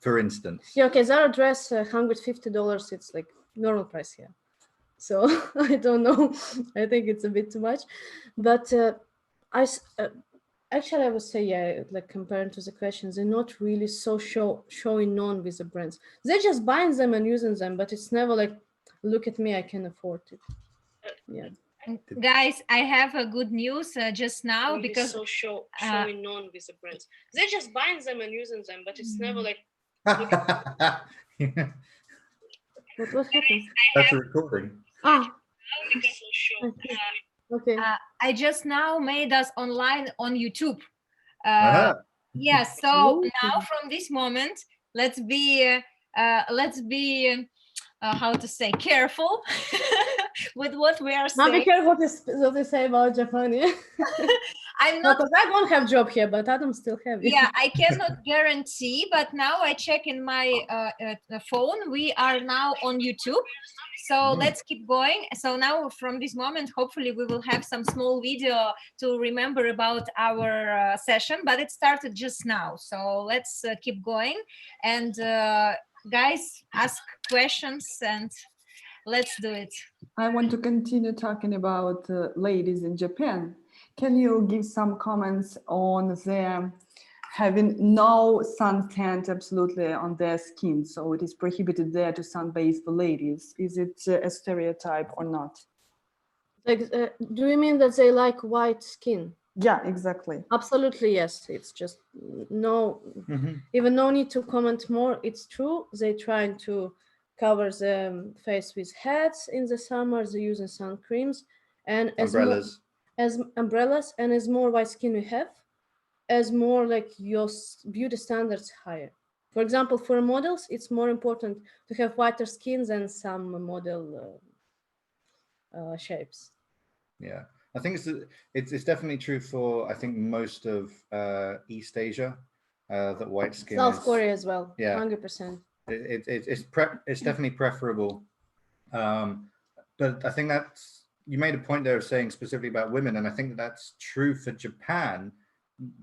for instance. Yeah, okay, Zara dress, $150, it's like normal price here. So I don't know. I think it's a bit too much. But actually, I would say, yeah, like comparing to the questions, they're not really so showing on with the brands. They're just buying them and using them, but it's never like, look at me, I can afford it. Yeah. Guys, I have a good news just now, Really because so showing on with the brands. They're just buying them and using them, but it's never like. What happened? That's a recording. Okay. I just now made us online on YouTube. Uh-huh. Yes. So now from this moment, let's be how to say, careful with what we are saying. Now be careful what they say about Japan. Yeah? I'm not. Because I don't have job here, but Adam still have it. Yeah, I cannot guarantee, but now I check in my phone. We are now on YouTube. So let's keep going. So now from this moment, hopefully we will have some small video to remember about our session, but it started just now. So let's keep going. And guys, ask questions and let's do it. I want to continue talking about ladies in Japan. Can you give some comments on them having no suntan absolutely on their skin? So it is prohibited there to sunbathe for ladies. Is it a stereotype or not? Like, do you mean that they like white skin? Yeah, exactly. Absolutely, yes. It's just no, even no need to comment more. It's true. They trying to cover the face with hats in the summer. They're using sun creams and Umbrellas. As umbrellas, and as more white skin we have, as more like your beauty standards higher. For example, for models, it's more important to have whiter skin than some model shapes. Yeah, I think it's definitely true for, I think, most of East Asia, that white skin. South Korea as well. Yeah, 100%. It's definitely preferable, but I think that's, you made a point there of saying specifically about women, and I think that's true for Japan.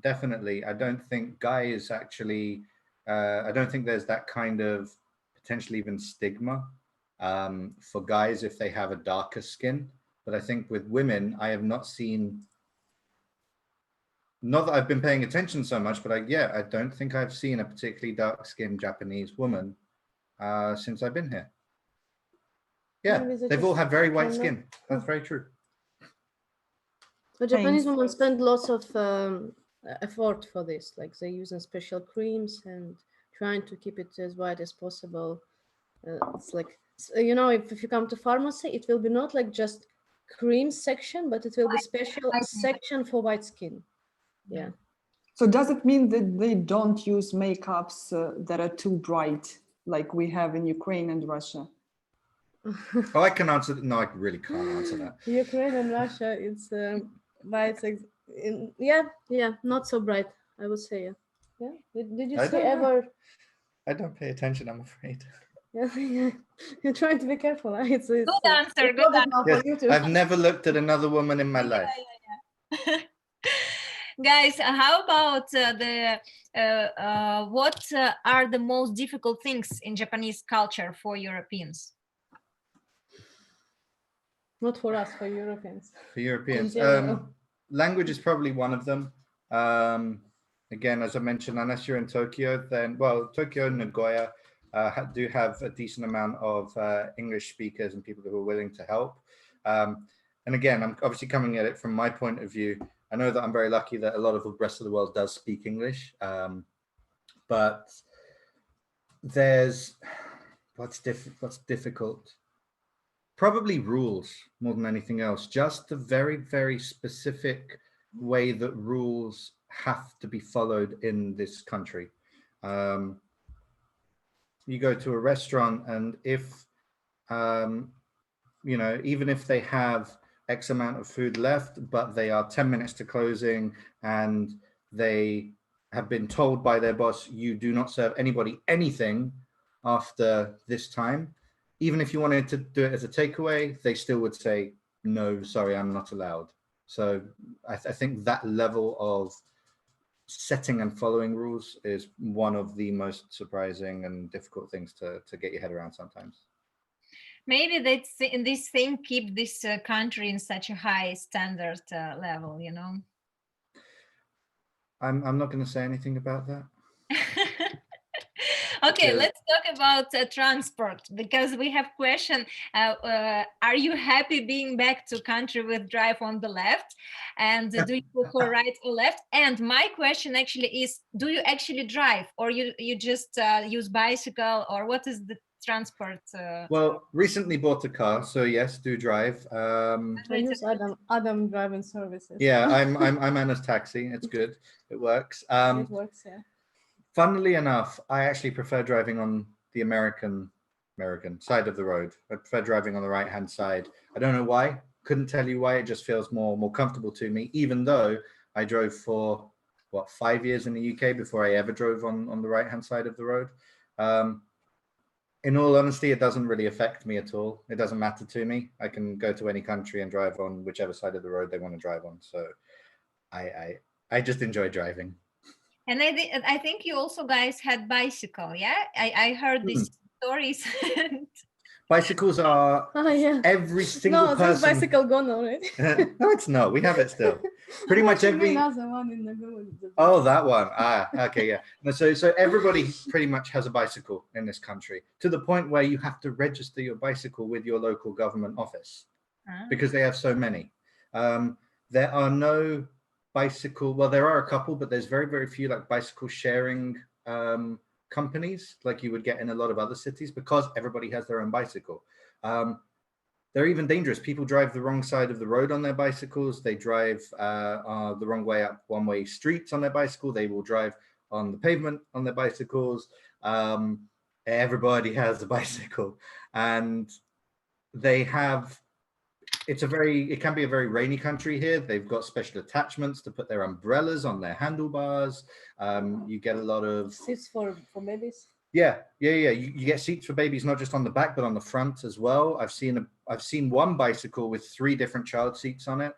Definitely, I don't think guys actually. I don't think there's that kind of potentially even stigma for guys if they have a darker skin. But I think with women, I have not seen. Not that I've been paying attention so much, but I don't think I've seen a particularly dark-skinned Japanese woman since I've been here. Yeah, they've all had very white skin. That's very true. The Japanese women spend lots of effort for this. Like they're using special creams and trying to keep it as white as possible. It's like, you know, if you come to pharmacy, it will be not like just cream section, but it will be special section for white skin. Yeah. So does it mean that they don't use makeups that are too bright, like we have in Ukraine and Russia? Oh, I can answer that. No, I really can't answer that. Ukraine and Russia, it's bright. Yeah, not so bright, I would say. Yeah. Did you see ever? I don't pay attention, I'm afraid. Yeah, you're trying to be careful. Huh? It's good answer. Good answer. Yes, I've never looked at another woman in my life. Yeah. Guys, how about what are the most difficult things in Japanese culture for Europeans? Not for us, for Europeans. For Europeans, language is probably one of them. Again, as I mentioned, unless you're in Tokyo, then, well, Tokyo and Nagoya do have a decent amount of English speakers and people who are willing to help. And again, I'm obviously coming at it from my point of view. I know that I'm very lucky that a lot of the rest of the world does speak English, but there's what's difficult. Probably rules more than anything else. Just the very, very specific way that rules have to be followed in this country. You go to a restaurant, and if you know, even if they have X amount of food left, but they are 10 minutes to closing, and they have been told by their boss, you do not serve anybody anything after this time. Even if you wanted to do it as a takeaway, they still would say, no, sorry, I'm not allowed. So I think that level of setting and following rules is one of the most surprising and difficult things to get your head around sometimes. Maybe this thing keep this country in such a high standard level, you know. I'm not going to say anything about that. Okay, Yeah. let's talk about transport, because we have question. Are you happy being back to country with drive on the left? And do you prefer right or left? And my question actually is, do you actually drive, or you just use bicycle, or what is the transport? Well, recently bought a car, so yes, do drive. I use Adam driving services. Yeah, I'm Anna's taxi. It's good. It works. It works, yeah. Funnily enough, I actually prefer driving on the American side of the road. I prefer driving on the right-hand side. I don't know why. Couldn't tell you why. It just feels more comfortable to me, even though I drove for, 5 years in the UK before I ever drove on the right-hand side of the road. In all honesty, it doesn't really affect me at all. It doesn't matter to me. I can go to any country and drive on whichever side of the road they want to drive on. So I just enjoy driving. And I think you also guys had bicycle, yeah? I heard these stories. Bicycles are every single person. No, this bicycle gone already. No, it's not. We have it still. Pretty much every. Another one in the village. Oh, that one. Okay, yeah. No, so everybody pretty much has a bicycle in this country, to the point where you have to register your bicycle with your local government office because they have so many. There are no bicycle. Well, there are a couple, but there's very, very few like bicycle sharing companies like you would get in a lot of other cities, because everybody has their own bicycle. They're even dangerous. People drive the wrong side of the road on their bicycles. They drive the wrong way up one-way streets on their bicycle. They will drive on the pavement on their bicycles. Everybody has a bicycle, and they have. It can be a very rainy country here. They've got special attachments to put their umbrellas on their handlebars. You get a lot of seats for babies. Yeah. You get seats for babies, not just on the back, but on the front as well. I've seen one bicycle with 3 different child seats on it.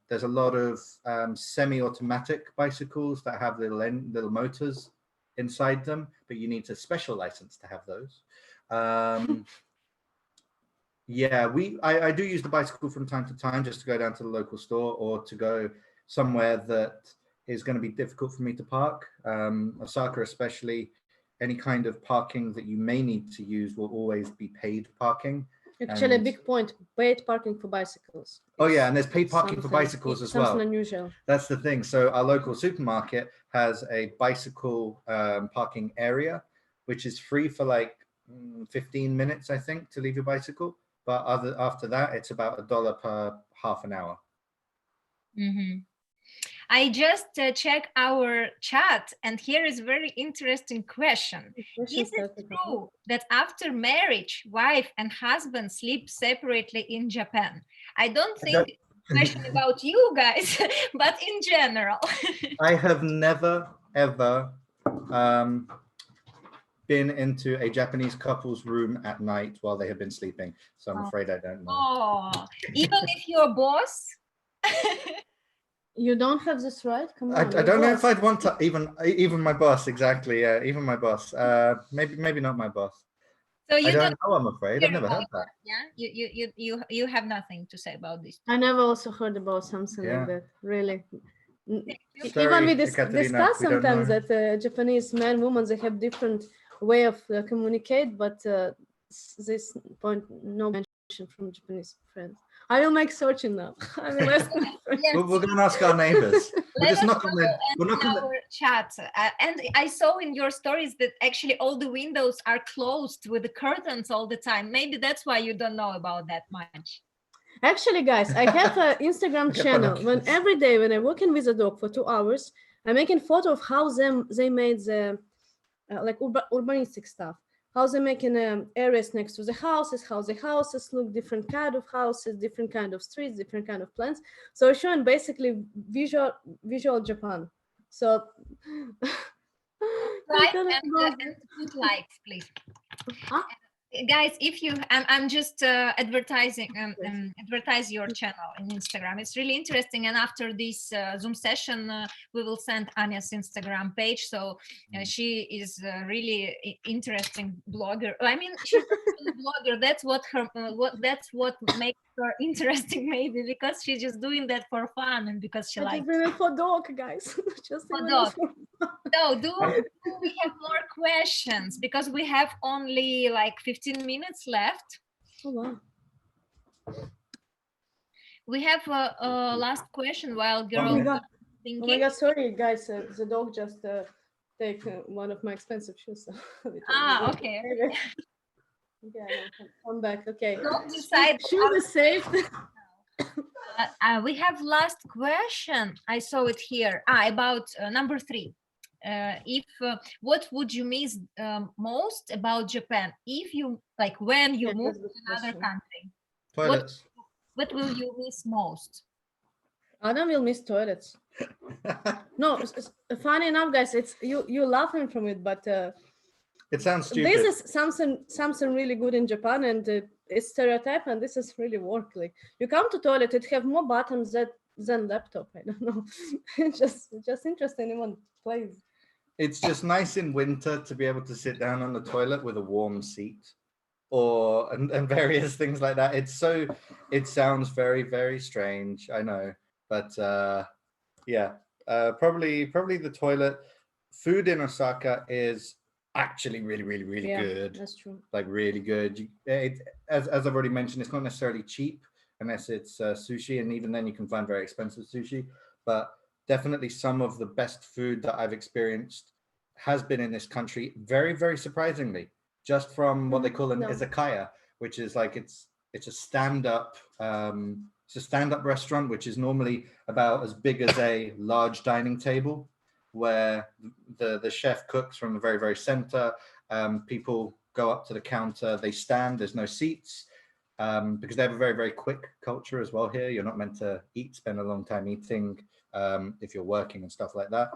There's a lot of semi-automatic bicycles that have little motors inside them, but you need a special license to have those. Yeah, I do use the bicycle from time to time, just to go down to the local store or to go somewhere that is going to be difficult for me to park. Osaka especially, any kind of parking that you may need to use will always be paid parking. Actually, a big point, paid parking for bicycles. Oh yeah, and there's paid parking for bicycles as well. Something unusual. That's the thing. So our local supermarket has a bicycle parking area, which is free for like 15 minutes, I think, to leave your bicycle. But after that, it's about $1 per half an hour. Mm-hmm. I just check our chat, and here is a very interesting question. Is it true that after marriage, wife and husband sleep separately in Japan? I don't think it's a question about you guys, but in general. I have never, ever been into a Japanese couple's room at night while they have been sleeping. So I'm afraid I don't know. Oh, even if you're a boss? You don't have this right? Come on. I don't know if I'd want to, even my boss, exactly. Yeah, even my boss. Maybe not my boss. So you I don't know, I'm afraid. I've never heard that. Yeah, you have nothing to say about this. I never also heard about something like that, really. Sorry, even we discuss sometimes that Japanese men, women, they have different way of communicate, but this point no mention from Japanese friends. I will make searching now. I will ask my friends. Yes. We're going to ask our neighbors. We'll just knock on our chat. And I saw in your stories that actually all the windows are closed with the curtains all the time. Maybe that's why you don't know about that much. Actually, guys, I have an Instagram channel. When every day when I walk in with a dog for 2 hours, I'm making photo of how they made the like urbanistic stuff. How they're making areas next to the houses, how the houses look, different kind of houses, different kind of streets, different kind of plants. So showing basically visual Japan. So right, and put likes, please. Huh? guys, if you, I'm just advertising, advertise your channel in Instagram. It's really interesting. And after this Zoom session, we will send Anya's Instagram page. So she is a really interesting blogger. I mean, she's a blogger. That's what her, that's what makes her interesting, maybe, because she's just doing that for fun and because she likes. Just for dog, guys. Just for dog. So do we have more questions? Because we have only like 15 minutes left. Oh, wow. We have a last question while girl thinking. Oh my God, sorry guys, the dog just take one of my expensive shoes. Okay. Yeah, come back. Okay. Don't decide. Shoes is safe. We have last question. I saw it here. About number 3. What would you miss most about Japan if you when you move to another country? Toilets. What will you miss most? Adam will miss toilets. No, funny enough, guys, it's you laughing from it, but it sounds stupid. This is something really good in Japan, and it's stereotype, and this is really work. Like you come to toilet, it have more buttons than laptop. I don't know. just interesting in one place. It's just nice in winter to be able to sit down on the toilet with a warm seat, or and various things like that. It sounds very, very strange, I know, but yeah, probably the toilet. Food in Osaka is actually really good. That's true. Like really good. As I've already mentioned, it's not necessarily cheap unless it's sushi, and even then you can find very expensive sushi, but definitely some of the best food that I've experienced has been in this country, very, very surprisingly, just from what they call an izakaya, which is like it's a stand-up restaurant, which is normally about as big as a large dining table, where the chef cooks from the very, very center. People go up to the counter, they stand, there's no seats, because they have a very, very quick culture as well here. You're not meant to spend a long time eating if you're working and stuff like that.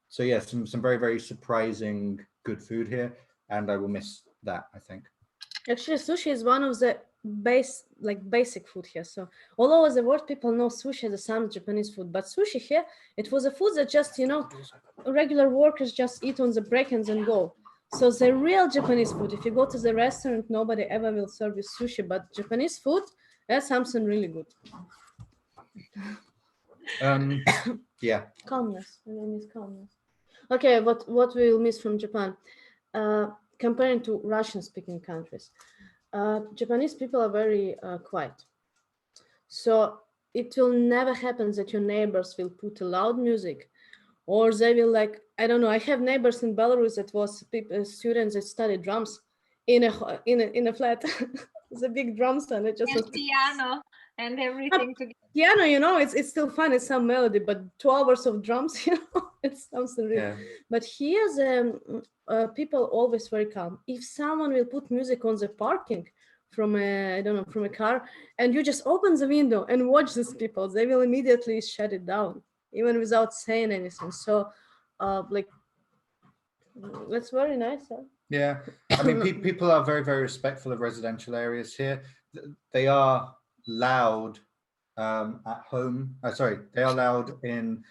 So yeah, some very, very surprising good food here, and I will miss that, I think. Actually, sushi is one of the basic food here. So all over the world, people know sushi as some Japanese food, but sushi here, it was a food that just, regular workers just eat on the break and then go. So the real Japanese food, if you go to the restaurant, nobody ever will serve you sushi, but Japanese food, that's something really good. Yeah. Calmness. I miss calmness. Okay, what we will miss from Japan? Comparing to Russian-speaking countries, Japanese people are very quiet. So it will never happen that your neighbors will put a loud music, or they will I don't know. I have neighbors in Belarus that was students that studied drums in a flat, the big drums, and it just was piano and everything together. Piano, it's still fun. It's some melody, but 2 hours of drums, it's something real. Yeah. But here, the people always very calm. If someone will put music on the parking from a car, and you just open the window and watch these people, they will immediately shut it down, even without saying anything. So, that's very nice. Huh? Yeah, I mean, people are very, very respectful of residential areas here. They are loud at home. They are loud in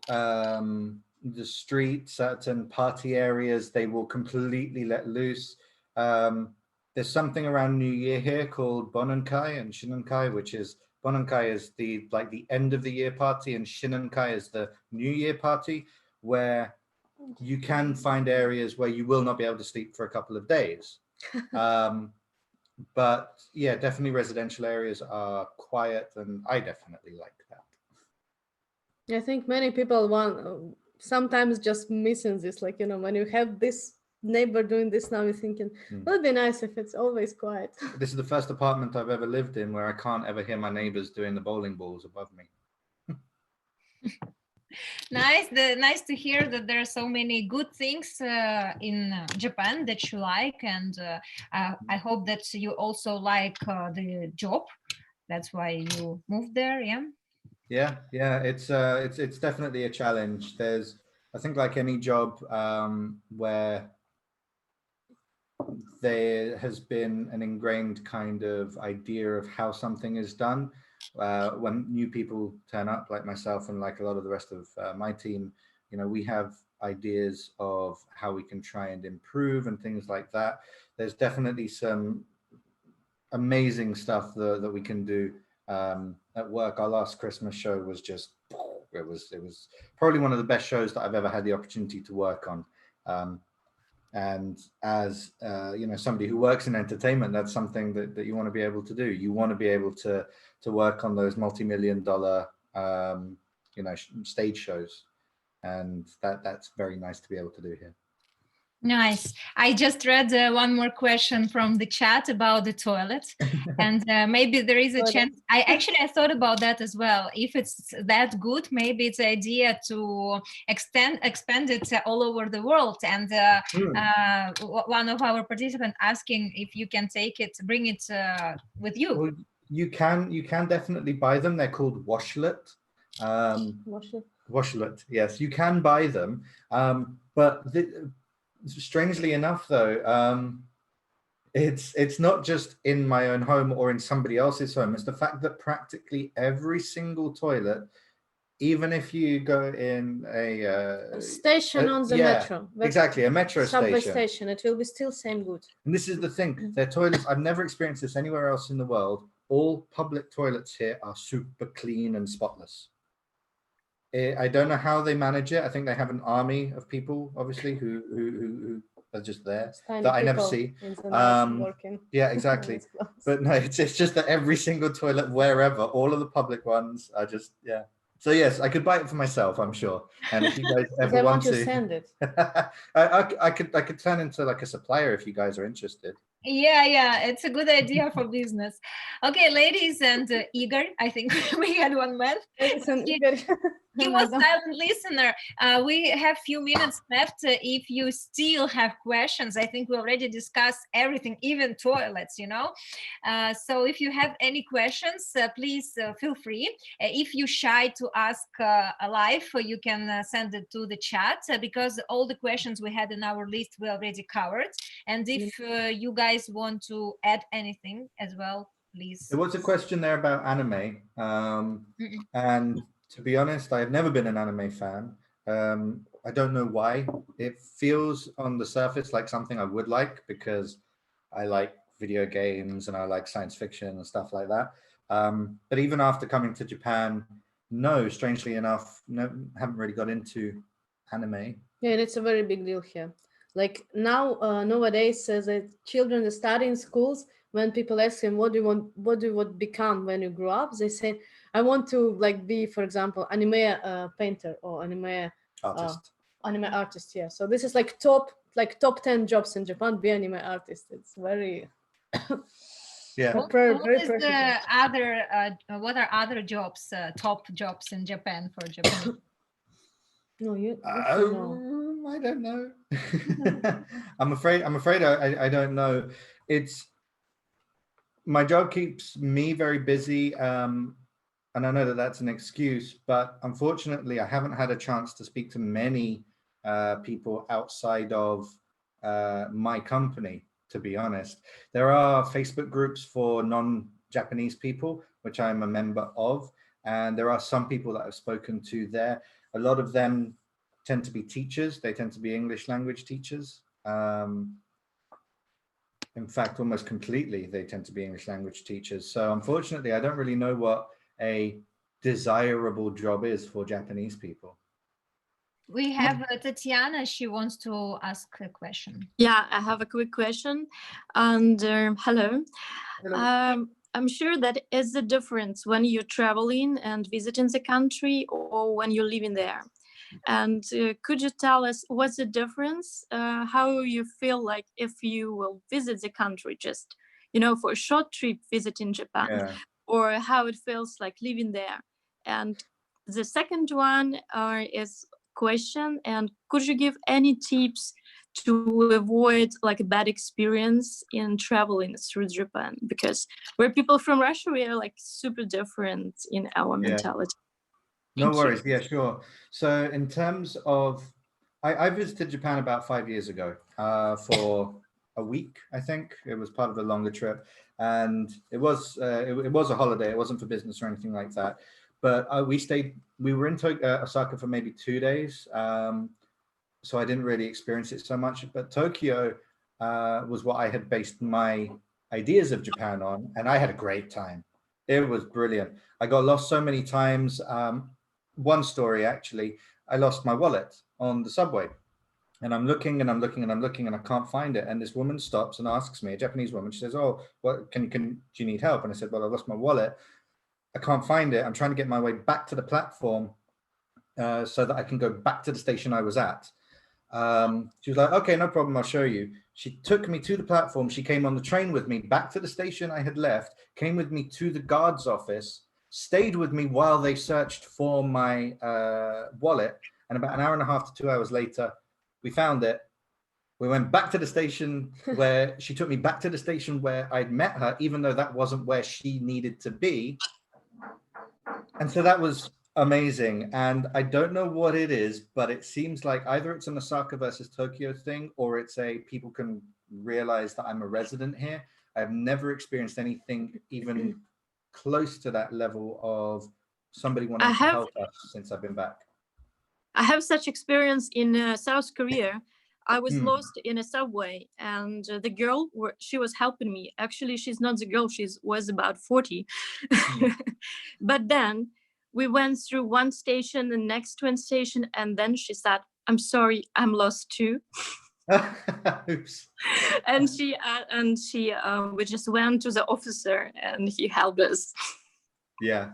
the streets, certain party areas. They will completely let loose. There's something around New Year here called Bonankai and Shinankai, which is Bonankai is the end of the year party, and Shinankai is the New Year party, where you can find areas where you will not be able to sleep for a couple of days. But yeah, definitely residential areas are quiet, and I definitely like that. I think many people sometimes just missing this, when you have this neighbor doing this now, you're thinking, well, it'd be nice if it's always quiet. This is the first apartment I've ever lived in where I can't ever hear my neighbors doing the bowling balls above me. Nice to hear that there are so many good things in Japan that you like, and I hope that you also like the job. That's why you moved there. Yeah. It's definitely a challenge. I think like any job where there has been an ingrained kind of idea of how something is done. When new people turn up, like myself and like a lot of the rest of my team, you know, we have ideas of how we can try and improve and things like that. There's definitely some amazing stuff that we can do at work. Our last Christmas show was just, it was probably one of the best shows that I've ever had the opportunity to work on. And as you know, somebody who works in entertainment, that's something that you want to be able to do. You want to be able to work on those multi-million-dollar you know, stage shows, and that's very nice to be able to do here. Nice. I just read one more question from the chat about the toilet, and maybe there is a chance. I thought about that as well. If it's that good, maybe it's an idea to expand it all over the world. And one of our participants asking if you can take it, bring it with you. Well, you can definitely buy them. They're called washlet. Washlet. Yes, you can buy them, but strangely enough, though, it's not just in my own home or in somebody else's home. It's the fact that practically every single toilet, even if you go in a station on the metro, exactly, a metro subway station, it will be still same good. And this is the thing, their toilets, I've never experienced this anywhere else in the world. All public toilets here are super clean and spotless. I don't know how they manage it. I think they have an army of people, obviously, who are just there that I never see. Yeah, exactly. But no, it's just that every single toilet, wherever, all of the public ones are just, yeah. So yes, I could buy it for myself, I'm sure. And if you guys ever want to send it, I could turn into like a supplier if you guys are interested. Yeah, it's a good idea for business. Okay, ladies and Igor, I think we had one man. He was silent listener. We have few minutes left. If you still have questions, I think we already discussed everything, even toilets, you know. So if you have any questions, please feel free. If you're shy to ask live, you can send it to the chat, because all the questions we had in our list we already covered. And if you guys want to add anything as well, please. There was a question there about anime, and to be honest, I've never been an anime fan. I don't know why. It feels on the surface like something I would like, because I like video games and I like science fiction and stuff like that. But even after coming to Japan, no, strangely enough, no, haven't really got into anime. Yeah, and it's a very big deal here. Like now, nowadays, the children that study in schools, when people ask them, what do you want to become when you grow up? They say, I want to like be, for example, anime painter or anime artist. Yeah. So this is like top 10 jobs in Japan. Be anime artist. It's very yeah. What are other jobs, top jobs in Japan for Japan? No, I don't know. I'm afraid I don't know. My job keeps me very busy, and I know that that's an excuse, but unfortunately I haven't had a chance to speak to many people outside of my company, to be honest. There are Facebook groups for non-Japanese people, which I'm a member of, and there are some people that I've spoken to there. A lot of them tend to be teachers. They tend to be English language teachers. In fact, almost completely, they tend to be English language teachers. So unfortunately, I don't really know what a desirable job is for Japanese people. We have Tatiana. She wants to ask a question. Yeah, I have a quick question. And hello. I'm sure that is the difference when you're traveling and visiting the country or when you're living there. And could you tell us what's the difference? How you feel like if you will visit the country just, for a short trip visiting Japan, or how it feels like living there? And the second one is question, and could you give any tips to avoid like a bad experience in traveling through Japan? Because we're people from Russia, we are like super different in our mentality. No worries. Yeah, sure. So in terms of, I visited Japan about 5 years ago for a week, I think. It was part of a longer trip, and it was a holiday. It wasn't for business or anything like that. But we were in Osaka for maybe 2 days. So I didn't really experience it so much. But Tokyo was what I had based my ideas of Japan on, and I had a great time. It was brilliant. I got lost so many times. One story, actually, I lost my wallet on the subway. And I'm looking and I'm looking and I'm looking and I can't find it. And this woman stops and asks me, a Japanese woman, she says, "Oh, what do you need help?" And I said, "Well, I lost my wallet. I can't find it. I'm trying to get my way back to the platform so that I can go back to the station I was at." She was like, "Okay, no problem. I'll show you." She took me to the platform. She came on the train with me back to the station I had left, came with me to the guard's office, stayed with me while they searched for my wallet. And about an hour and a half to 2 hours later, we found it. We went back to the station where she took me back to the station where I'd met her, even though that wasn't where she needed to be. And so that was amazing. And I don't know what it is, but it seems like either it's an Osaka versus Tokyo thing, or it's a people can realize that I'm a resident here. I've never experienced anything even close to that level of somebody wanting to help us since I've been back. I have such experience in South Korea. I was lost in a subway, and the girl, she was helping me. Actually, she's not the girl. She was about 40. But then we went through one station, the next one station, and then she said, "I'm sorry, I'm lost too." Oops. And we just went to the officer, and he helped us. Yeah.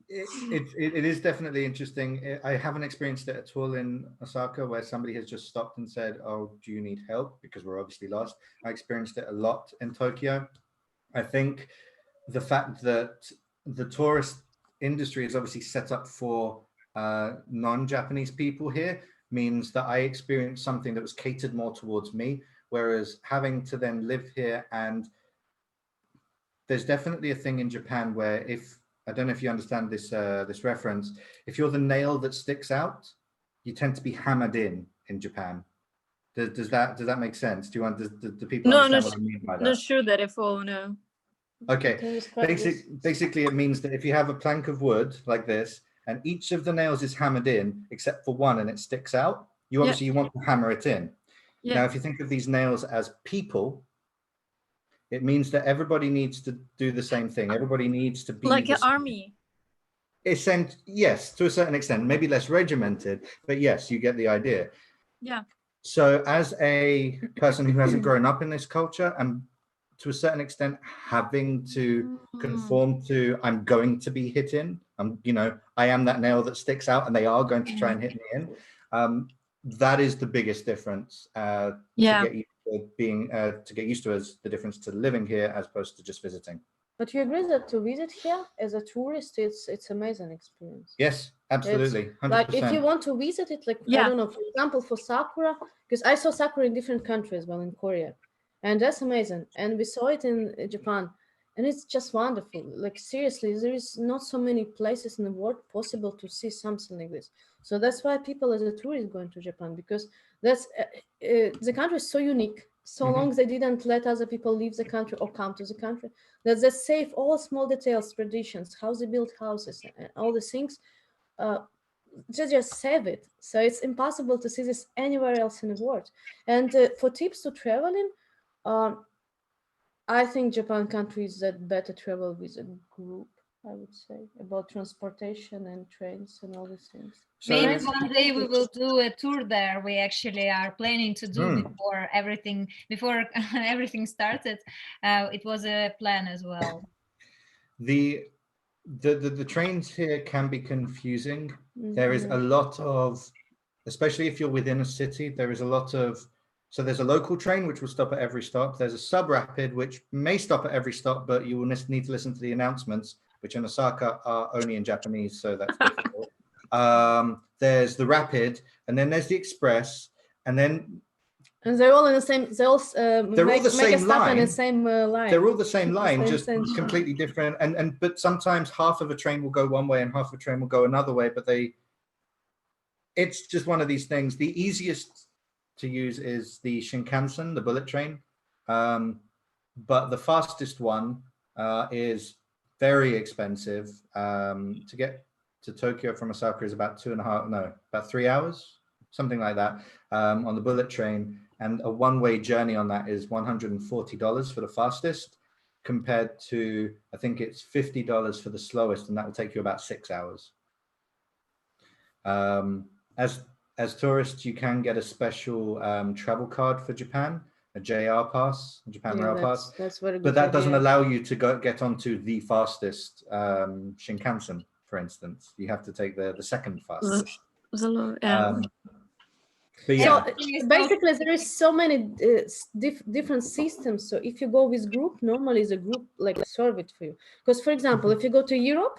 It is definitely interesting. I haven't experienced it at all in Osaka, where somebody has just stopped and said, "Oh, do you need help?" Because we're obviously lost. I experienced it a lot in Tokyo. I think the fact that the tourist industry is obviously set up for non-Japanese people here means that I experienced something that was catered more towards me, whereas having to then live here, and there's definitely a thing in Japan where I don't know if you understand this reference. If you're the nail that sticks out, you tend to be hammered in Japan. Does that make sense? Do people understand what I mean by that? Not sure that I follow. No. Okay. Basically, it means that if you have a plank of wood like this, and each of the nails is hammered in except for one, and it sticks out, you want to hammer it in. Yeah. Now, if you think of these nails as people, it means that everybody needs to do the same thing. Everybody needs to be like an army. Yes, to a certain extent, maybe less regimented, but yes, you get the idea. Yeah. So as a person who hasn't grown up in this culture, and to a certain extent having to conform to, I'm going to be hit in, I am that nail that sticks out, and they are going to try and hit me in. That is the biggest difference to get used to as the difference to living here as opposed to just visiting. But you agree that to visit here as a tourist, it's amazing experience. Yes, absolutely. 100%. Like if you want to visit it, I don't know, for example, for sakura, because I saw sakura in different countries, in Korea, and that's amazing. And we saw it in Japan, and it's just wonderful. Like seriously, there is not so many places in the world possible to see something like this. So that's why people as a tourist going to Japan, because that's the country is so unique. So long they didn't let other people leave the country or come to the country, that they save all small details, traditions, how they build houses, and all the things. Just save it. So it's impossible to see this anywhere else in the world. And for tips to traveling, I think Japan countries that better travel with a group, I would say, about transportation and trains and all these things. Maybe one day we will do a tour there. We actually are planning to do before everything started. It was a plan as well. The trains here can be confusing. There is a lot of, especially if you're within a city, there is a lot of, so there's a local train which will stop at every stop. There's a sub-rapid which may stop at every stop, but you will need to listen to the announcements, which in Osaka are only in Japanese, so that's difficult. There's the rapid, and then there's the express, and they're all in the same. They're all the same line. In the same line. They're all the same line, just completely different. But sometimes half of a train will go one way and half of a train will go another way. But it's just one of these things. The easiest to use is the Shinkansen, the bullet train. but the fastest one is very expensive. To get to Tokyo from Osaka is about 3 hours, something like that, on the bullet train. And a one-way journey on that is $140 for the fastest, compared to, I think it's $50 for the slowest, and that will take you about 6 hours. As tourists, you can get a special travel card for Japan, a JR pass, Japan Rail Pass. That's very good. But that doesn't allow you to get onto the fastest Shinkansen, for instance. You have to take the second fastest. But yeah. So basically, there is so many different systems. So if you go with group, normally the group like serve it for you. Because for example, if you go to Europe,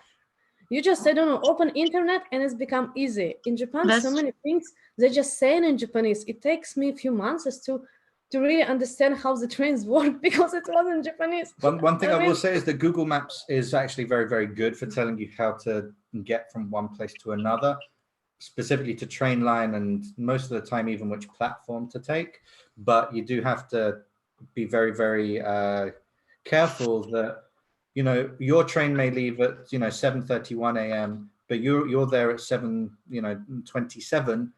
you just, I don't know, open internet and it's become easy. In Japan, so many things they just saying in Japanese. It takes me a few months as to really understand how the trains work because it was in Japanese. One thing I will say is that Google Maps is actually very, very good for telling you how to get from one place to another, specifically to train line, and most of the time even which platform to take. But you do have to be very, very careful that, you know, your train may leave at 7:31 a.m., but you're there at 7:27,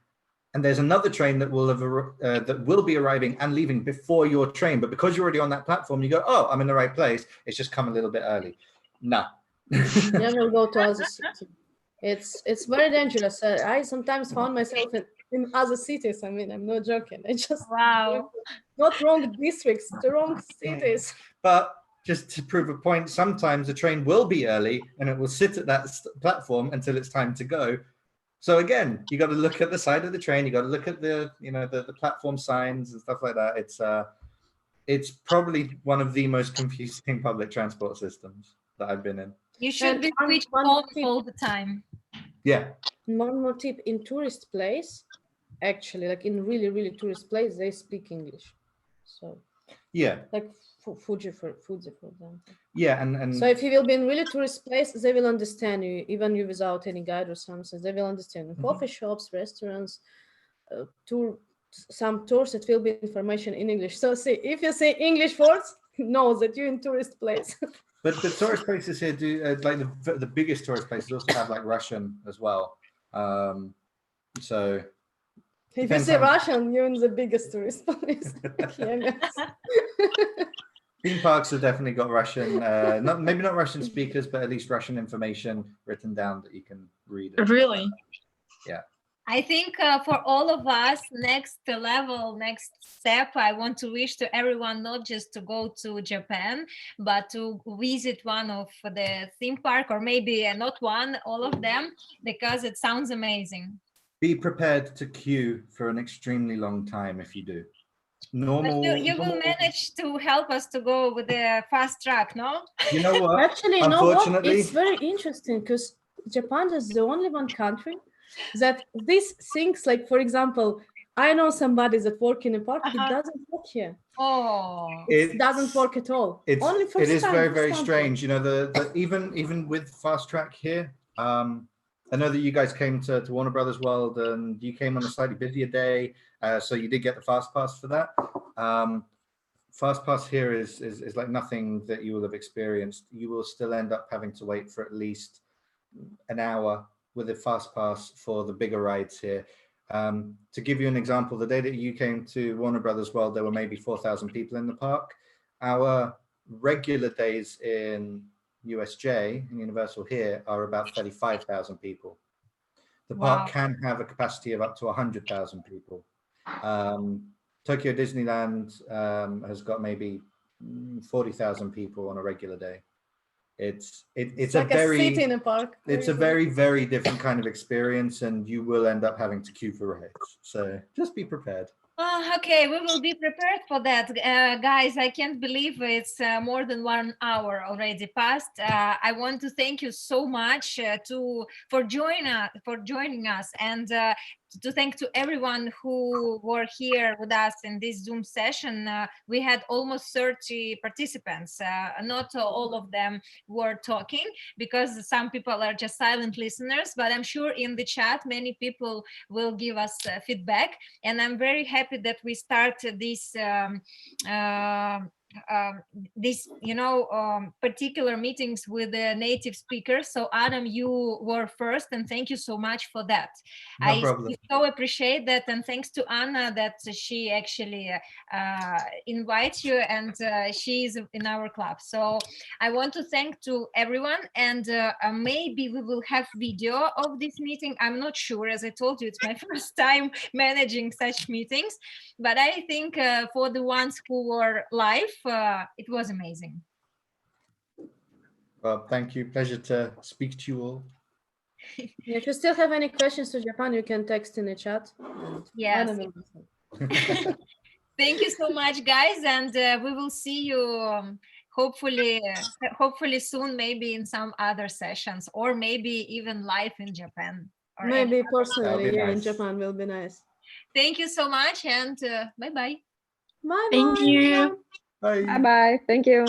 and there's another train that will be arriving and leaving before your train. But because you're already on that platform, you go, oh, I'm in the right place. It's just come a little bit early. No. Never go to other cities. It's very dangerous. I sometimes found myself in other cities. I mean, I'm not joking. I just not wrong districts, the wrong cities. But just to prove a point, sometimes the train will be early and it will sit at that platform until it's time to go. So again, you got to look at the side of the train. You got to look at the platform signs and stuff like that. It's probably one of the most confusing public transport systems that I've been in. You should be switched on all the time. Yeah. One more tip: in tourist place, actually, like in really, really tourist place, they speak English. So yeah, like Fuji for example. Yeah, and so if you will be in really tourist place, they will understand you, even you without any guide or something. They will understand. Coffee shops, restaurants, some tours, it will be information in English. So see, if you say English words, know that you're in tourist place. But the tourist places here do like the biggest tourist places also have like Russian as well. So if you say Russian, you're in the biggest tourist place. Theme parks have definitely got Russian, maybe not Russian speakers, but at least Russian information written down that you can read. Really? Yeah. I think for all of us, next step, I want to wish to everyone not just to go to Japan, but to visit one of the theme park, or maybe not one, all of them, because it sounds amazing. Be prepared to queue for an extremely long time if you do. But you will manage to help us to go with the fast track, no? You know what? Actually, you know what? It's very interesting because Japan is the only one country that these things, like for example, I know somebody that work in a park, it doesn't work here. Oh, it doesn't work at all. Only for it is very, very strange. You know, the even with fast track here, I know that you guys came to Warner Brothers World and you came on a slightly busier day, so you did get the fast pass for that. Fast pass here is like nothing that you will have experienced. You will still end up having to wait for at least an hour with a fast pass for the bigger rides here. To give you an example, the day that you came to Warner Brothers World, there were maybe 4,000 people in the park. Our regular days in USJ and Universal here are about 35,000 people. The park can have a capacity of up to 100,000 people. Tokyo Disneyland has got maybe 40,000 people on a regular day. It's like a city in a park. It's a very, very different kind of experience, and you will end up having to queue for rides. So just be prepared. Okay, we will be prepared for that. Guys, I can't believe it's more than 1 hour already passed. I want to thank you so much for joining us. And to thank to everyone who were here with us in this Zoom session. We had almost 30 participants. Not all of them were talking because some people are just silent listeners, but I'm sure in the chat many people will give us feedback. And I'm very happy that we started this particular meetings with the native speakers. So Adam, you were first, and thank you so much for that. No problem. I so appreciate that, and thanks to Anna that she actually invites you, and she's in our club. So I want to thank to everyone, and maybe we will have video of this meeting. I'm not sure, as I told you, it's my first time managing such meetings, but I think for the ones who were live, it was amazing. Well, thank you. Pleasure to speak to you all. If you still have any questions to Japan, you can text in the chat. Yes. Thank you so much, guys, and we will see you hopefully soon, maybe in some other sessions, or maybe even live in Japan. Maybe personally here nice. in Japan will be nice. Thank you so much, and bye-bye. Bye-bye. Thank you. Bye. Bye-bye. Thank you.